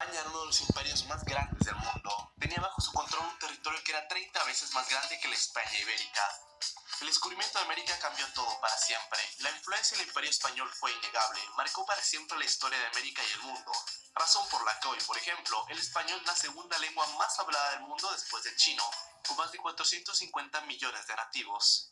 España era uno de los imperios más grandes del mundo. Tenía bajo su control un territorio que era 30 veces más grande que la España ibérica. El descubrimiento de América cambió todo para siempre. La influencia del imperio español fue innegable, marcó para siempre la historia de América y el mundo, razón por la que hoy, por ejemplo, el español es la segunda lengua más hablada del mundo después del chino, con más de 450 millones de nativos.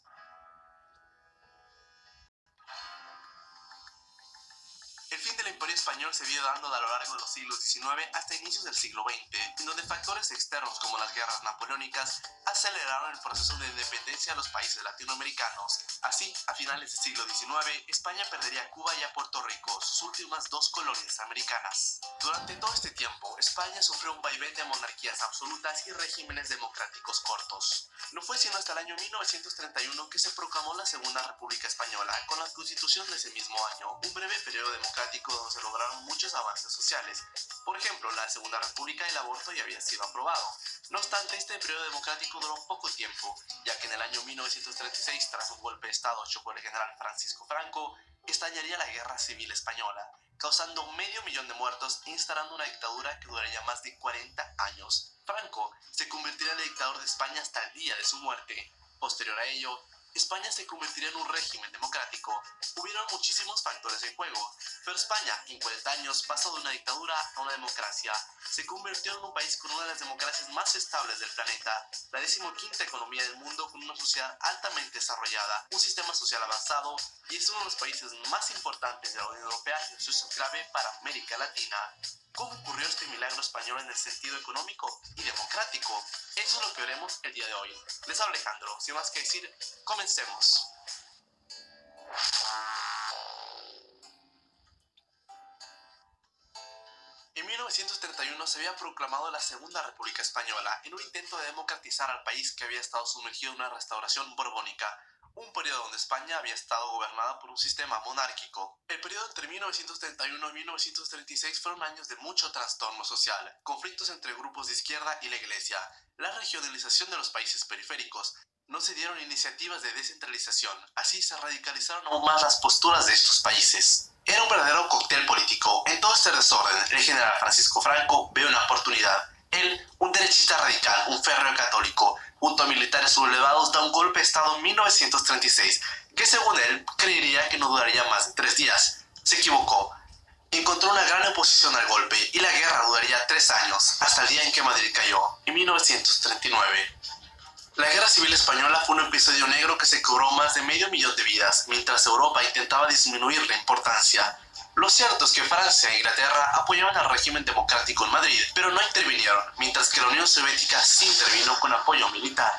El fin del Imperio Español se vio dando a lo largo de los siglos XIX hasta inicios del siglo XX, en donde factores externos como las guerras napoleónicas aceleraron el proceso de independencia de los países latinoamericanos. Así, a finales del siglo XIX, España perdería a Cuba y a Puerto Rico, sus últimas dos colonias americanas. Durante todo este tiempo, España sufrió un vaivén de monarquías absolutas y regímenes democráticos cortos. No fue sino hasta el año 1931 que se proclamó la Segunda República Española con la Constitución de ese mismo año, un breve periodo democrático donde se lograron muchos avances sociales. Por ejemplo, la Segunda República y el aborto ya había sido aprobado. No obstante, este periodo democrático duró poco tiempo, ya que en el año 1936, tras un golpe de Estado hecho por el general Francisco Franco, estallaría la Guerra Civil Española, causando 500.000 de muertos e instalando una dictadura que duraría más de 40 años. Franco se convertiría en el dictador de España hasta el día de su muerte. Posterior a ello, España se convertiría en un régimen democrático. Hubieron muchísimos factores en juego, pero España, en 40 años, pasó de una dictadura a una democracia. Se convirtió en un país con una de las democracias más estables del planeta, la 15ª economía del mundo con una sociedad altamente desarrollada, un sistema social avanzado y es uno de los países más importantes de la Unión Europea y eso es clave para América Latina. ¿Cómo ocurrió este milagro español en el sentido económico y democrático? Eso es lo que veremos el día de hoy. Les habla Alejandro, sin más que decir, comencemos. En 1931 se había proclamado la Segunda República Española en un intento de democratizar al país que había estado sumergido en una restauración borbónica, un periodo donde España había estado gobernada por un sistema monárquico. El periodo entre 1931 y 1936 fueron años de mucho trastorno social, conflictos entre grupos de izquierda y la Iglesia, la regionalización de los países periféricos. No se dieron iniciativas de descentralización, así se radicalizaron aún más las posturas de estos países. Era un verdadero cóctel político. En todo este desorden, el general Francisco Franco ve una oportunidad. Él, un derechista radical, un férreo católico, junto a militares sublevados, da un golpe de Estado en 1936, que según él, creería que no duraría más de 3 días. Se equivocó. Encontró una gran oposición al golpe y la guerra duraría 3 años, hasta el día en que Madrid cayó, en 1939. La Guerra Civil Española fue un episodio negro que se cobró más de 500.000 de vidas, mientras Europa intentaba disminuir la importancia. Lo cierto es que Francia e Inglaterra apoyaban al régimen democrático en Madrid, pero no intervinieron, mientras que la Unión Soviética sí intervino con apoyo militar.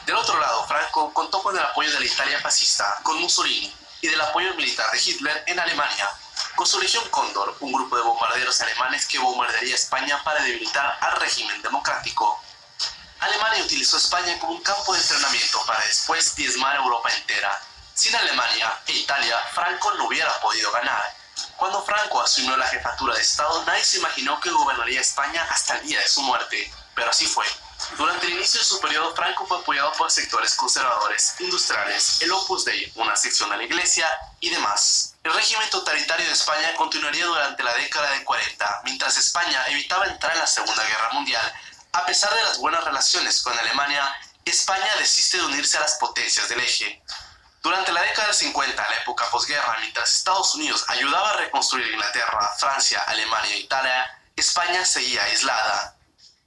Del otro lado, Franco contó con el apoyo de la Italia fascista, con Mussolini, y del apoyo militar de Hitler en Alemania, con su Legión Cóndor, un grupo de bombarderos alemanes que bombardearía España para debilitar al régimen democrático. Alemania utilizó España como un campo de entrenamiento para después diezmar a Europa entera. Sin Alemania e Italia, Franco no hubiera podido ganar. Cuando Franco asumió la jefatura de Estado, nadie se imaginó que gobernaría España hasta el día de su muerte, pero así fue. Durante el inicio de su periodo, Franco fue apoyado por sectores conservadores, industriales, el Opus Dei, una sección de la Iglesia y demás. El régimen totalitario de España continuaría durante la década de 40, mientras España evitaba entrar en la Segunda Guerra Mundial. A pesar de las buenas relaciones con Alemania, España desiste de unirse a las potencias del eje. Durante la década del 50, la época posguerra, mientras Estados Unidos ayudaba a reconstruir Inglaterra, Francia, Alemania e Italia, España seguía aislada.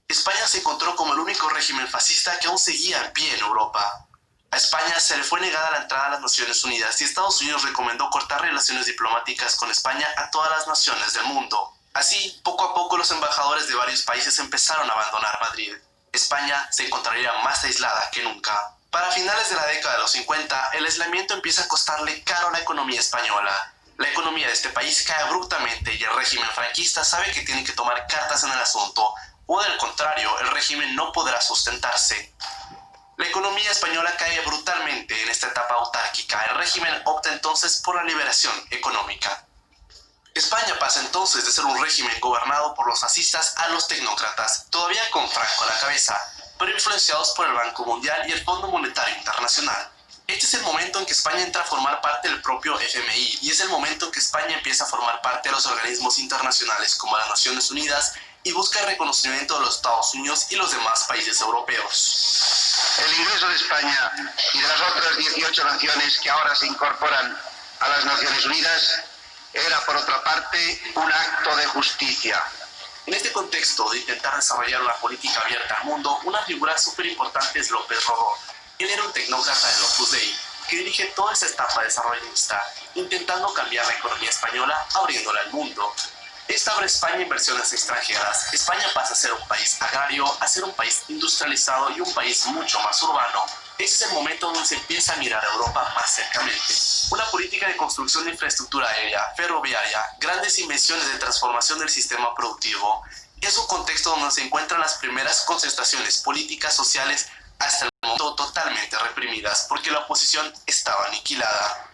España se encontró como el único régimen fascista que aún seguía en pie en Europa. A España se le fue negada la entrada a las Naciones Unidas y Estados Unidos recomendó cortar relaciones diplomáticas con España a todas las naciones del mundo. Así, poco a poco los embajadores de varios países empezaron a abandonar Madrid. España se encontraría más aislada que nunca. Para finales de la década de los 50, el aislamiento empieza a costarle caro a la economía española. La economía de este país cae abruptamente y el régimen franquista sabe que tiene que tomar cartas en el asunto, o del contrario, el régimen no podrá sustentarse. La economía española cae brutalmente en esta etapa autárquica. El régimen opta entonces por la liberación económica. España pasa entonces de ser un régimen gobernado por los fascistas a los tecnócratas, todavía con Franco a la cabeza, pero influenciados por el Banco Mundial y el Fondo Monetario Internacional. Este es el momento en que España entra a formar parte del propio FMI y es el momento en que España empieza a formar parte de los organismos internacionales como las Naciones Unidas y busca el reconocimiento de los Estados Unidos y los demás países europeos. El ingreso de España y de las otras 18 naciones que ahora se incorporan a las Naciones Unidas era, por otra parte, un acto de justicia. En este contexto de intentar desarrollar una política abierta al mundo, una figura súper importante es López Rodó. Él era un tecnócrata del Opus Dei, que dirige toda esta etapa desarrollista, intentando cambiar la economía española, abriéndola al mundo. Esta abre España inversiones extranjeras. España pasa a ser un país agrario, a ser un país industrializado y un país mucho más urbano. Ese es el momento donde se empieza a mirar a Europa más cercamente. Una política de construcción de infraestructura aérea, ferroviaria, grandes inversiones de transformación del sistema productivo. Es un contexto donde se encuentran las primeras concentraciones políticas sociales hasta el momento totalmente reprimidas, porque la oposición estaba aniquilada.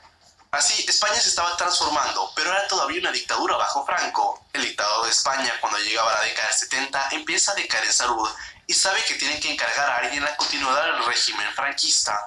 Así, España se estaba transformando, pero era todavía una dictadura bajo Franco. El dictador de España, cuando llegaba a la década del 70, empieza a decaer en salud y sabe que tiene que encargar a alguien la continuidad del régimen franquista.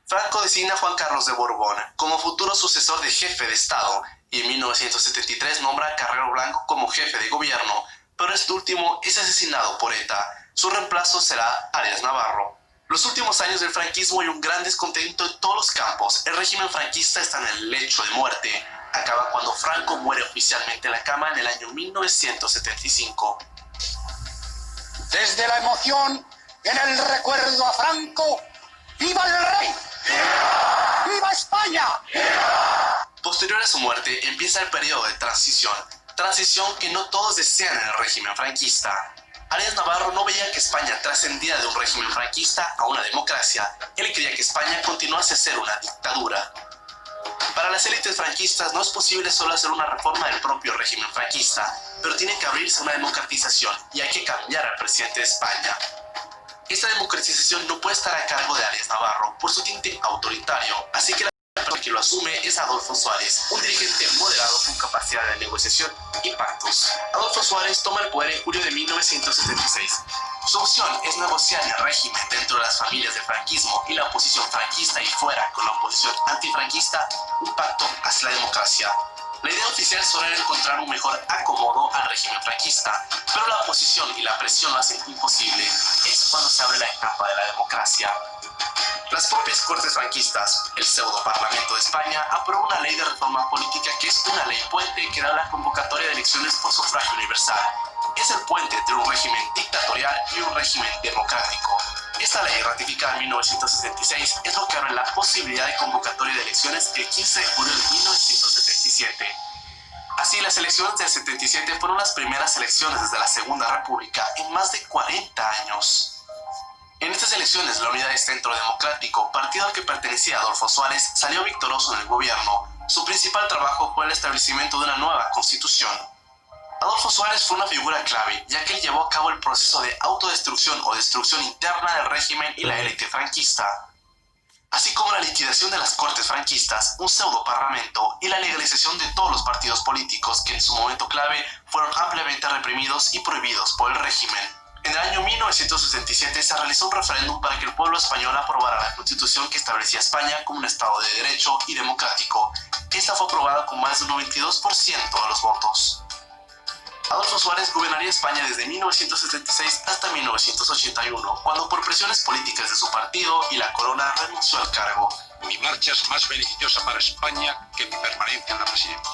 Franco designa a Juan Carlos de Borbón como futuro sucesor de jefe de Estado y en 1973 nombra a Carrero Blanco como jefe de gobierno, pero este último es asesinado por ETA. Su reemplazo será Arias Navarro. Los últimos años del franquismo hay un gran descontento en todos los campos. El régimen franquista está en el lecho de muerte. Acaba cuando Franco muere oficialmente en la cama en el año 1975. Desde la emoción, en el recuerdo a Franco, ¡viva el rey! ¡Viva! ¡Viva España! ¡Viva! Posterior a su muerte empieza el periodo de transición que no todos desean en el régimen franquista. Arias Navarro no veía que España trascendiera de un régimen franquista a una democracia. Él quería que España continuase a ser una dictadura. Para las élites franquistas no es posible solo hacer una reforma del propio régimen franquista, pero tiene que abrirse una democratización y hay que cambiar al presidente de España. Esta democratización no puede estar a cargo de Arias Navarro por su tinte autoritario, así que la persona que lo asume es Adolfo Suárez, un dirigente moderado con capacidad de negociación y pactos. Adolfo Suárez toma el poder en julio de 1976. Su opción es negociar el régimen dentro de las familias del franquismo y la oposición franquista y fuera con la oposición antifranquista, un pacto hacia la democracia. La idea oficial solo era encontrar un mejor acomodo al régimen franquista, pero la oposición y la presión lo hacen imposible. Es cuando se abre la etapa de la democracia. Las propias Cortes franquistas, el pseudo-Parlamento de España, aprobó una ley de reforma política que es una ley puente que da la convocatoria de elecciones por sufragio universal. Es el puente entre un régimen dictatorial y un régimen democrático. Esta ley, ratificada en 1976, es lo que abre la posibilidad de convocatoria de elecciones el 15 de julio de 1977. Así, las elecciones del 77 fueron las primeras elecciones desde la Segunda República en más de 40 años. En estas elecciones, la Unidad de Centro Democrático, partido al que pertenecía Adolfo Suárez, salió victorioso en el gobierno. Su principal trabajo fue el establecimiento de una nueva constitución. Adolfo Suárez fue una figura clave, ya que él llevó a cabo el proceso de autodestrucción o destrucción interna del régimen y la élite franquista, así como la liquidación de las Cortes franquistas, un pseudo-parlamento y la legalización de todos los partidos políticos que en su momento clave fueron ampliamente reprimidos y prohibidos por el régimen. En el año 1967 se realizó un referéndum para que el pueblo español aprobara la constitución que establecía a España como un Estado de derecho y democrático. Esta fue aprobada con más del 92% de los votos. Adolfo Suárez gobernaría España desde 1976 hasta 1981, cuando por presiones políticas de su partido y la corona renunció al cargo. Mi marcha es más beneficiosa para España que mi permanencia en la presidencia.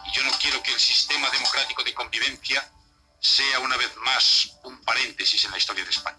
Y yo no quiero que el sistema democrático de convivencia sea una vez más un paréntesis en la historia de España.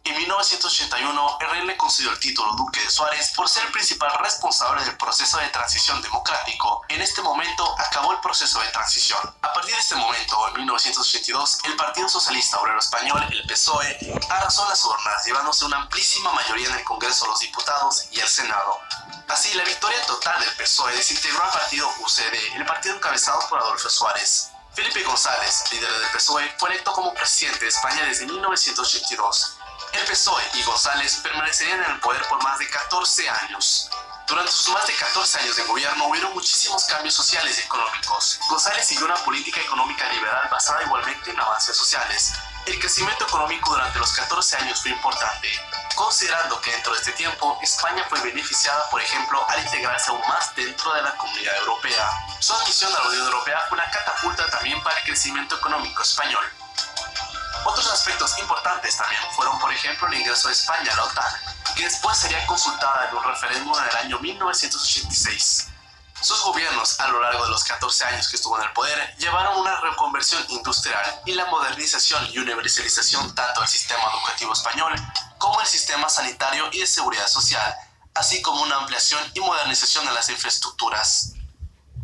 En 1981, el rey le concedió el título Duque de Suárez por ser el principal responsable del proceso de transición democrático. En este momento acabó el proceso de transición. A partir de este momento, en 1982, el Partido Socialista Obrero Español, el PSOE, arrasó en las urnas, llevándose una amplísima mayoría en el Congreso de los Diputados y el Senado. Así, la victoria total del PSOE desintegró al partido UCD, el partido encabezado por Adolfo Suárez. Felipe González, líder del PSOE, fue electo como presidente de España desde 1982. El PSOE y González permanecerían en el poder por más de 14 años. Durante sus más de 14 años de gobierno hubieron muchísimos cambios sociales y económicos. González siguió una política económica liberal basada igualmente en avances sociales. El crecimiento económico durante los 14 años fue importante, considerando que dentro de este tiempo España fue beneficiada, por ejemplo, al integrarse aún más dentro de la Comunidad Europea. Su admisión a la Unión Europea fue una catapulta también para el crecimiento económico español. Otros aspectos importantes también fueron, por ejemplo, el ingreso de España a la OTAN, que después sería consultada en un referéndum en el año 1986. Sus gobiernos, a lo largo de los 14 años que estuvo en el poder, llevaron una reconversión industrial y la modernización y universalización tanto del sistema educativo español como el sistema sanitario y de seguridad social, así como una ampliación y modernización de las infraestructuras.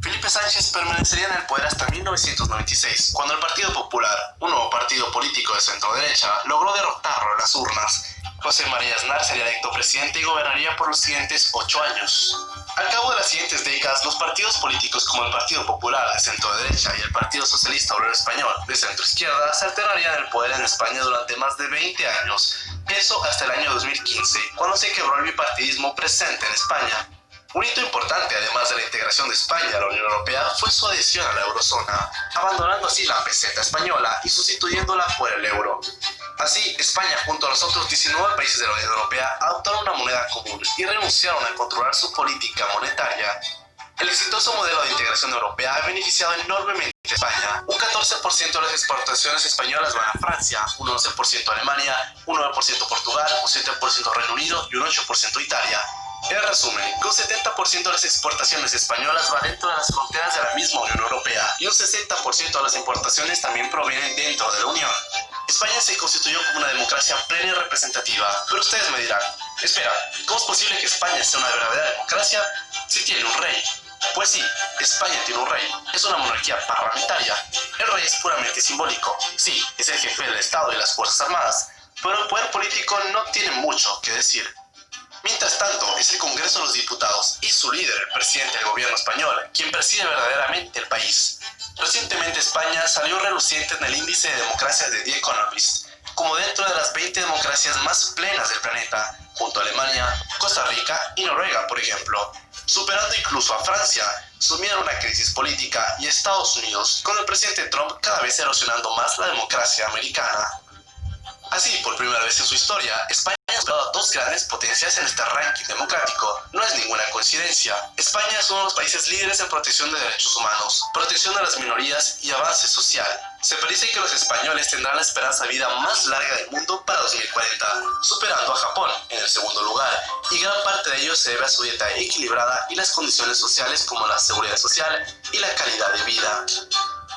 Felipe Sánchez permanecería en el poder hasta 1996, cuando el Partido Popular, un nuevo partido político de centro-derecha, logró derrotarlo en las urnas. José María Aznar sería electo presidente y gobernaría por los siguientes 8 años. Al cabo de las siguientes décadas, los partidos políticos como el Partido Popular de centro-derecha y el Partido Socialista Obrero Español de centro-izquierda se alternarían el poder en España durante más de 20 años, eso hasta el año 2015, cuando se quebró el bipartidismo presente en España. Un hito importante, además de la integración de España a la Unión Europea, fue su adhesión a la eurozona, abandonando así la peseta española y sustituyéndola por el euro. Así, España, junto a los otros 19 países de la Unión Europea, adoptaron una moneda común y renunciaron a controlar su política monetaria. El exitoso modelo de integración europea ha beneficiado enormemente a España. Un 14% de las exportaciones españolas van a Francia, un 11% a Alemania, un 9% Portugal, un 7% Reino Unido y un 8% Italia. En resumen, que un 70% de las exportaciones españolas va dentro de las fronteras de la misma Unión Europea y un 60% de las importaciones también provienen dentro de la Unión. España se constituyó como una democracia plena y representativa, pero ustedes me dirán, espera, ¿cómo es posible que España sea una verdadera democracia si tiene un rey? Pues sí, España tiene un rey, es una monarquía parlamentaria. El rey es puramente simbólico, sí, es el jefe del Estado y las Fuerzas Armadas, pero el poder político no tiene mucho que decir. Mientras tanto, es el Congreso de los Diputados y su líder, el presidente del gobierno español, quien preside verdaderamente el país. Recientemente España salió reluciente en el índice de democracia de The Economist, como dentro de las 20 democracias más plenas del planeta, junto a Alemania, Costa Rica y Noruega, por ejemplo, superando incluso a Francia, sumida en una crisis política, y Estados Unidos, con el presidente Trump cada vez erosionando más la democracia americana. Así, por primera vez en su historia, España ha superado a 2 grandes potencias en este ranking democrático. No es ninguna coincidencia. España es uno de los países líderes en protección de derechos humanos, protección de las minorías y avance social. Se predice que los españoles tendrán la esperanza de vida más larga del mundo para 2040, superando a Japón en el segundo lugar, y gran parte de ello se debe a su dieta equilibrada y las condiciones sociales como la seguridad social y la calidad de vida.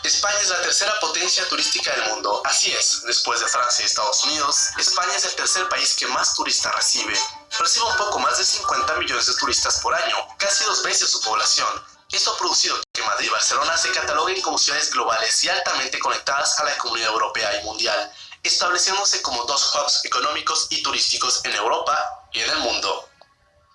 España es la tercera potencia turística del mundo. Así es, después de Francia y Estados Unidos, España es el tercer país que más turistas recibe. Recibe un poco más de 50 millones de turistas por año, casi 2 veces su población. Esto ha producido que Madrid y Barcelona se cataloguen como ciudades globales y altamente conectadas a la comunidad europea y mundial, estableciéndose como 2 hubs económicos y turísticos en Europa y en el mundo.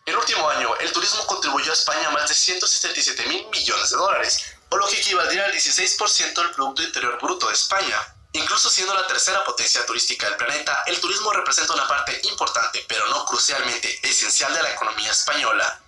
El último año, el turismo contribuyó a España más de 177.000 millones de dólares, o lo que equivaldría al 16% del Producto Interior Bruto de España. Incluso siendo la tercera potencia turística del planeta, el turismo representa una parte importante, pero no crucialmente esencial de la economía española.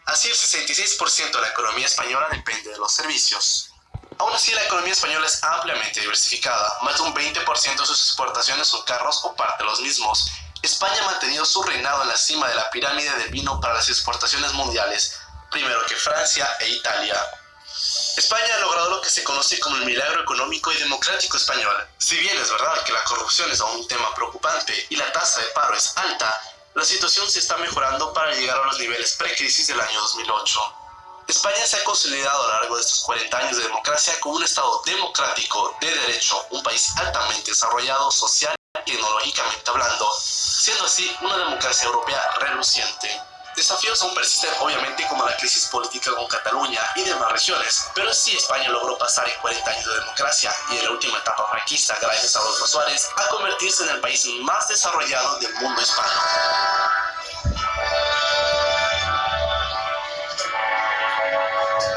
Así, el 66% de la economía española depende de los servicios. Aún así, la economía española es ampliamente diversificada. Más de un 20% de sus exportaciones son carros o parte de los mismos. España ha mantenido su reinado en la cima de la pirámide del vino para las exportaciones mundiales, primero que Francia e Italia. España ha logrado lo que se conoce como el milagro económico y democrático español. Si bien es verdad que la corrupción es aún un tema preocupante y la tasa de paro es alta, la situación se está mejorando para llegar a los niveles pre-crisis del año 2008. España se ha consolidado a lo largo de estos 40 años de democracia como un Estado democrático, de derecho, un país altamente desarrollado social y tecnológicamente hablando, siendo así una democracia europea reluciente. Desafíos aún persisten obviamente como la crisis política con Cataluña y demás regiones, pero sí España logró pasar en 40 años de democracia y en la última etapa franquista gracias a Adolfo Suárez a convertirse en el país más desarrollado del mundo hispano.